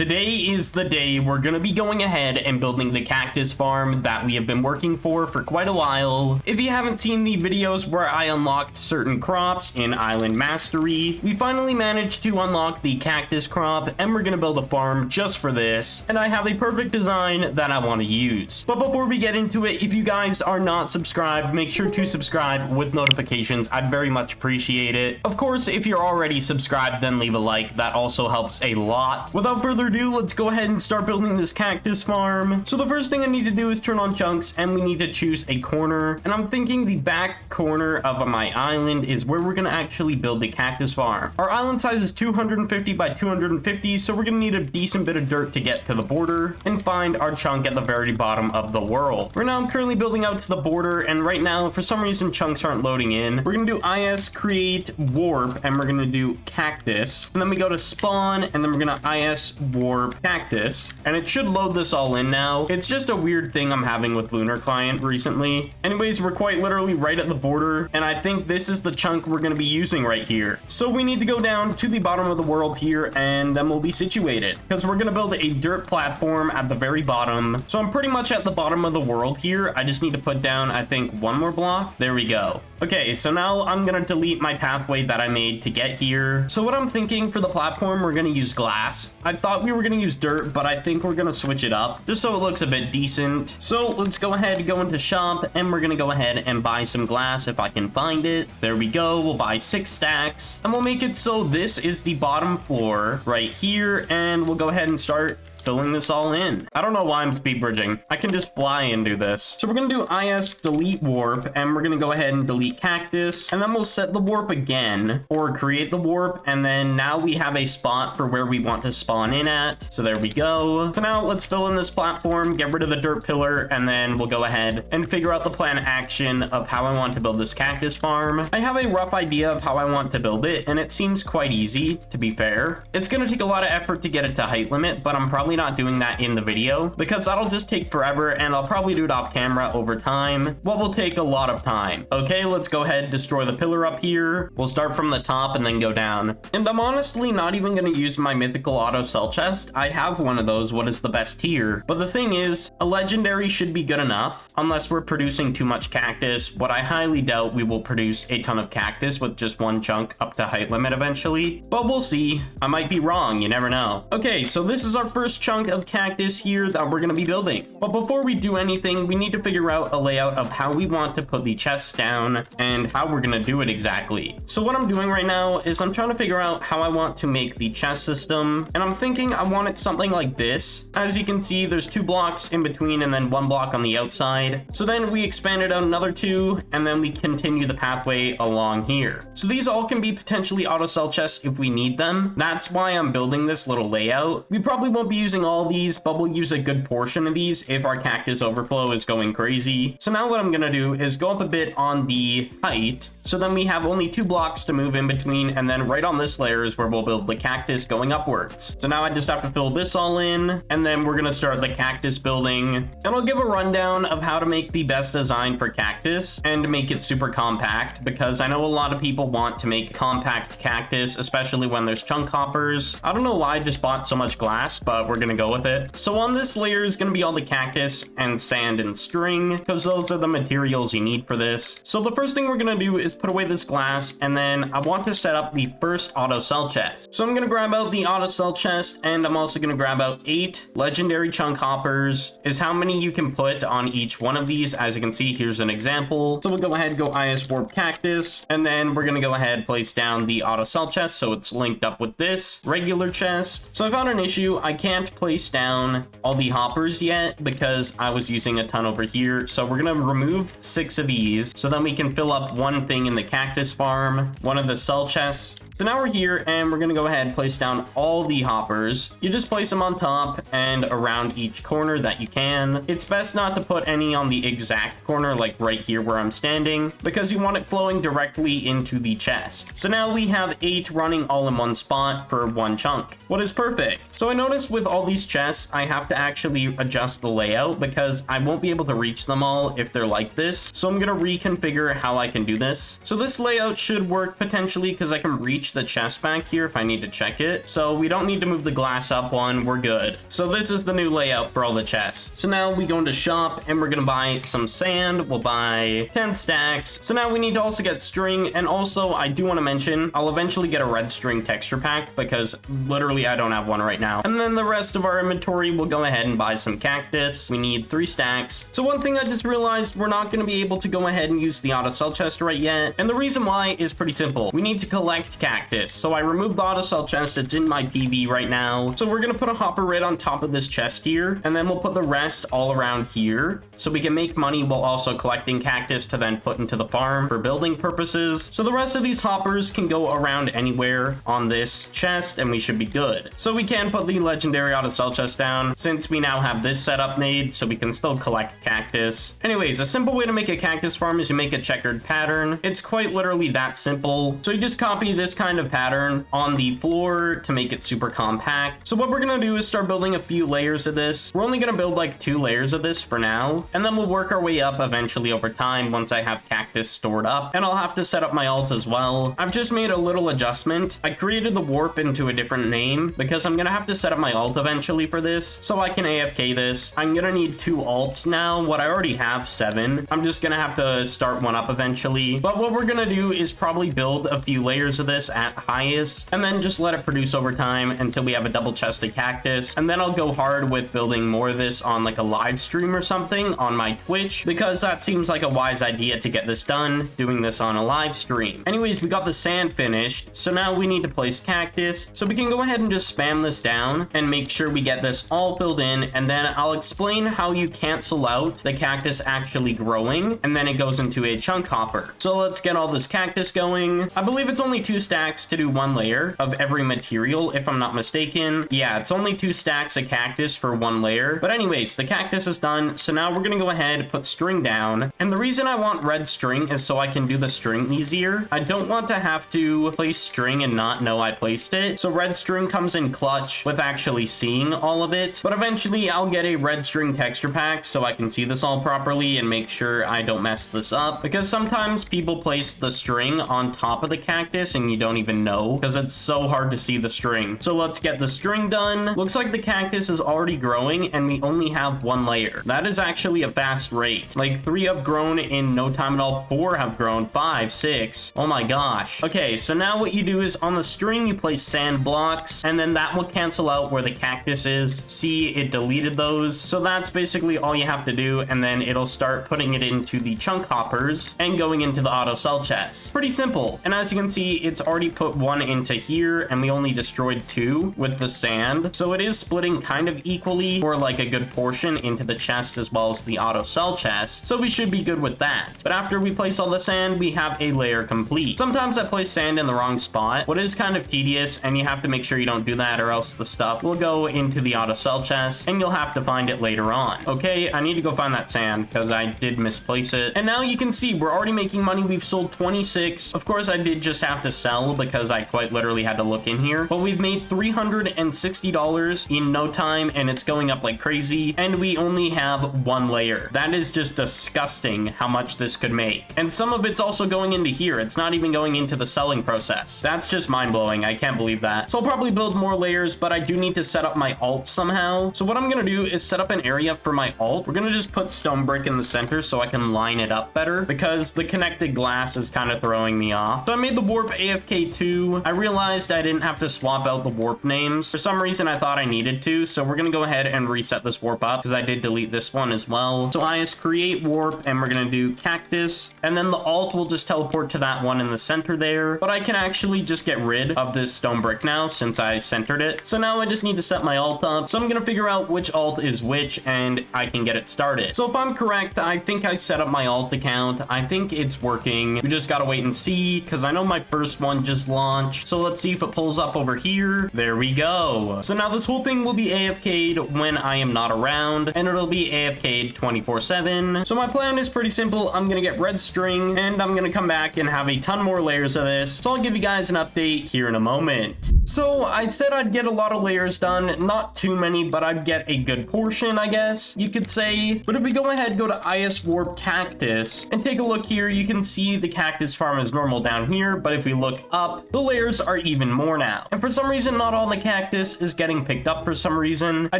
Today is the day we're gonna be going ahead and building the cactus farm that we have been working for quite a while. If you haven't seen the videos where I unlocked certain crops in Island Mastery, we finally managed to unlock the cactus crop, and we're gonna build a farm just for this, and I have a perfect design that I want to use. But before we get into it, if you guys are not subscribed, make sure to subscribe with notifications. I'd very much appreciate it. Of course, if you're already subscribed, then leave a like. That also helps a lot. Without further ado, let's go ahead and start building this cactus farm. So the first thing I need to do is turn on chunks, and we need to choose a corner, and I'm thinking the back corner of my island is where we're gonna actually build the cactus farm. Our island size is 250 by 250, so we're gonna need a decent bit of dirt to get to the border and find our chunk at the very bottom of the world. Right now I'm currently building out to the border, and right now for some reason chunks aren't loading in. We're gonna do is create warp, and we're gonna do cactus, and then we go to spawn, and then we're gonna is warp cactus, and it should load this all in now. It's just a weird thing I'm having with Lunar Client recently. Anyways, we're quite literally right at the border, and I think this is the chunk we're going to be using right here. So we need to go down to the bottom of the world here, and then we'll be situated, because we're going to build a dirt platform at the very bottom. So I'm pretty much at the bottom of the world here. I just need to put down, I think, one more block. There we go. Okay, so now I'm going to delete my pathway that I made to get here. So what I'm thinking for the platform, we're going to use glass. I thought we were going to use dirt, but I think we're going to switch it up just so it looks a bit decent. So let's go ahead and go into shop, and we're going to go ahead and buy some glass if I can find it. There we go. We'll buy 6 stacks, and we'll make it so this is the bottom floor right here, and we'll go ahead and start filling this all in. I don't know why I'm speed bridging. I can just fly and do this. So we're gonna do is delete warp, and we're gonna go ahead and delete cactus, and then we'll set the warp again, or create the warp, and then now we have a spot for where we want to spawn in at. So there we go. So now let's fill in this platform, get rid of the dirt pillar, and then we'll go ahead and figure out the plan of action of how I want to build this cactus farm. I have a rough idea of how I want to build it, and it seems quite easy, to be fair. It's gonna take a lot of effort to get it to height limit, but I'm probably not doing that in the video because that'll just take forever, and I'll probably do it off camera over time, what will take a lot of time. Okay, let's go ahead and destroy the pillar up here. We'll start from the top and then go down. And I'm honestly not even going to use my mythical auto cell chest. I have one of those. What is the best tier? But the thing is, a legendary should be good enough unless we're producing too much cactus. What I highly doubt we will produce a ton of cactus with just one chunk up to height limit eventually, but we'll see. I might be wrong. You never know. Okay, so this is our first chunk of cactus here that we're going to be building. But before we do anything, we need to figure out a layout of how we want to put the chests down and how we're going to do it exactly. So what I'm doing right now is I'm trying to figure out how I want to make the chest system, and I'm thinking I want it something like this. As you can see, there's 2 blocks in between and then 1 block on the outside. So then we expand it out another 2, and then we continue the pathway along here. So these all can be potentially auto cell chests if we need them. That's why I'm building this little layout. We probably won't be using all these, but we'll use a good portion of these if our cactus overflow is going crazy. So now what I'm gonna do is go up a bit on the height, so then we have only 2 blocks to move in between, and then right on this layer is where we'll build the cactus going upwards. So now I just have to fill this all in, and then we're gonna start the cactus building, and I'll give a rundown of how to make the best design for cactus and to make it super compact, because I know a lot of people want to make compact cactus, especially when there's chunk hoppers. I don't know why I just bought so much glass, but we're gonna go with it. So on this layer is going to be all the cactus and sand and string, because those are the materials you need for this. So the first thing we're going to do is put away this glass, and then I want to set up the first auto cell chest. So I'm going to grab out the auto cell chest, and I'm also going to grab out 8 legendary chunk hoppers, is how many you can put on each one of these. As you can see, here's an example. So we'll go ahead and go is warp cactus, and then we're going to go ahead and place down the auto cell chest so it's linked up with this regular chest. So I found an issue. I can't place down all the hoppers yet because I was using a ton over here. So we're gonna remove 6 of these, so then we can fill up one thing in the cactus farm, one of the cell chests. So now we're here, and we're gonna go ahead and place down all the hoppers. You just place them on top and around each corner that you can. It's best not to put any on the exact corner, like right here where I'm standing, because you want it flowing directly into the chest. So now we have 8 running all in one spot for one chunk. What is perfect? So I noticed with all all these chests, I have to actually adjust the layout because I won't be able to reach them all if they're like this. So I'm going to reconfigure how I can do this. So this layout should work potentially because I can reach the chest back here if I need to check it. So we don't need to move the glass up one. We're good. So this is the new layout for all the chests. So now we go into shop and we're going to buy some sand. We'll buy 10 stacks. So now we need to also get string. And also I do want to mention, I'll eventually get a red string texture pack because literally I don't have one right now. And then the rest of our inventory, we'll go ahead and buy some cactus. We need 3 stacks. So one thing I just realized, we're not going to be able to go ahead and use the auto sell chest right yet. And the reason why is pretty simple. We need to collect cactus. So I removed the auto sell chest. It's in my PV right now. So we're going to put a hopper right on top of this chest here. And then we'll put the rest all around here so we can make money while also collecting cactus to then put into the farm for building purposes. So the rest of these hoppers can go around anywhere on this chest and we should be good. So we can put the legendary auto sell chest down since we now have this setup made so we can still collect cactus. Anyways, a simple way to make a cactus farm is you make a checkered pattern. It's quite literally that simple. So you just copy this kind of pattern on the floor to make it super compact. So what we're gonna do is start building a few layers of this. We're only gonna build like 2 layers of this for now, and then we'll work our way up eventually over time once I have cactus stored up. And I'll have to set up my alt as well. I've just made a little adjustment. I created the warp into a different name because I'm gonna have to set up my alt eventually for this so I can AFK this. I'm gonna need 2 alts now. What I already have 7. I'm just gonna have to start one up eventually. But what we're gonna do is probably build a few layers of this at highest and then just let it produce over time until we have a double chested cactus. And then I'll go hard with building more of this on like a live stream or something on my Twitch because that seems like a wise idea to get this done, doing this on a live stream. Anyways, we got the sand finished. So now we need to place cactus. So we can go ahead and just spam this down and make sure we get this all filled in. And then I'll explain how you cancel out the cactus actually growing. And then it goes into a chunk hopper. So let's get all this cactus going. I believe it's only 2 stacks to do 1 layer of every material, if I'm not mistaken. Yeah, it's only 2 stacks of cactus for 1 layer. But anyways, the cactus is done. So now we're gonna go ahead, put string down. And the reason I want red string is so I can do the string easier. I don't want to have to place string and not know I placed it. So red string comes in clutch with actually seeing all of it. But eventually I'll get a red string texture pack so I can see this all properly and make sure I don't mess this up. Because sometimes people place the string on top of the cactus and you don't even know because it's so hard to see the string. So let's get the string done. Looks like the cactus is already growing and we only have 1 layer. That is actually a fast rate. Like 3 have grown in no time at all. 4 have grown, 5, 6. Oh my gosh. Okay, so now what you do is on the string you place sand blocks and then that will cancel out where the cactus is. See, it deleted those. So that's basically all you have to do, and then it'll start putting it into the chunk hoppers and going into the auto sell chest. Pretty simple. And as you can see, it's already put 1 into here and we only destroyed 2 with the sand. So it is splitting kind of equally for like a good portion into the chest as well as the auto sell chest. So we should be good with that. But after we place all the sand, we have a layer complete. Sometimes I place sand in the wrong spot, what is kind of tedious, and you have to make sure you don't do that or else the stuff will go into the auto sell chest and you'll have to find it later on. Okay, I need to go find that sand because I did misplace it. And now you can see we're already making money. We've sold 26. Of course, I did just have to sell because I quite literally had to look in here. But we've made $360 in no time and it's going up like crazy. And we only have 1 layer. That is just disgusting how much this could make. And some of it's also going into here. It's not even going into the selling process. That's just mind-blowing. I can't believe that. So I'll probably build more layers, but I do need to set up my alt somehow. So what I'm gonna do is set up an area for my alt. We're gonna just put stone brick in the center so I can line it up better because the connected glass is kind of throwing me off. So I made the warp AFK2. I realized I didn't have to swap out the warp names. For some reason, I thought I needed to. So we're gonna go ahead and reset this warp up because I did delete this one as well. So IS create warp and we're gonna do cactus. And then the alt will just teleport to that one in the center there. But I can actually just get rid of this stone brick now since I centered it. So now I just need to set my alt up. So I'm gonna figure out which alt is which and I can get it started. So if I'm correct, I think I set up my alt account. I think it's working. We just gotta wait and see because I know my first one just launched. So let's see if it pulls up over here. There we go. So now this whole thing will be AFK'd when I am not around and it'll be AFK'd 24/7. So my plan is pretty simple. I'm gonna get red string and I'm gonna come back and have a ton more layers of this. So I'll give you guys an update here in a moment. So I said I'd get a lot of layers done, not too many, but I'd get a good portion, I guess you could say. But if we go ahead, go to Ice Warp Cactus and take a look here, you can see the cactus farm is normal down here, but if we look up, the layers are even more now. And for some reason, not all the cactus is getting picked up for some reason. I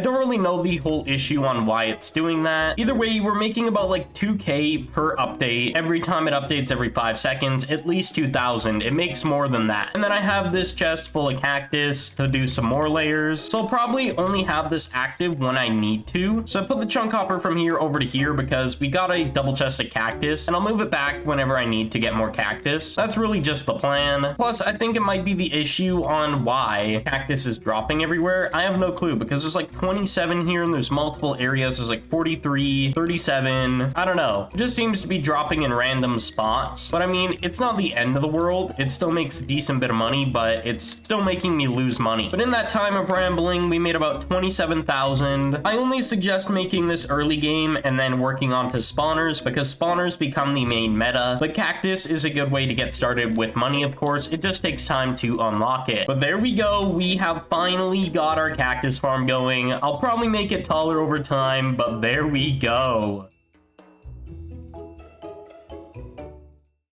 don't really know the whole issue on why it's doing that. Either way, we're making about like 2K per update. Every time it updates every 5 seconds, at least 2,000. It makes more than that. And then I have this chest full of cactus to do some more layers. So I'll probably only have this active when I need to. So I put the chunk hopper from here over to here because we got a double chested cactus, and I'll move it back whenever I need to get more cactus. That's really just the plan. Plus, I think it might be the issue on why cactus is dropping everywhere. I have no clue because there's like 27 here and there's multiple areas. There's like 43, 37. I don't know. It just seems to be dropping in random spots. But I mean, it's not the end of the world. It still makes a decent bit of money, but it's still making me lose money. But in that time of rambling, we made about 27,000. I only suggest making this early game and then working on to spawners because spawners become the main meta. But cactus is a good way to get started with money, of course. It just takes time to unlock it. But there we go. We have finally got our cactus farm going. I'll probably make it taller over time, but there we go.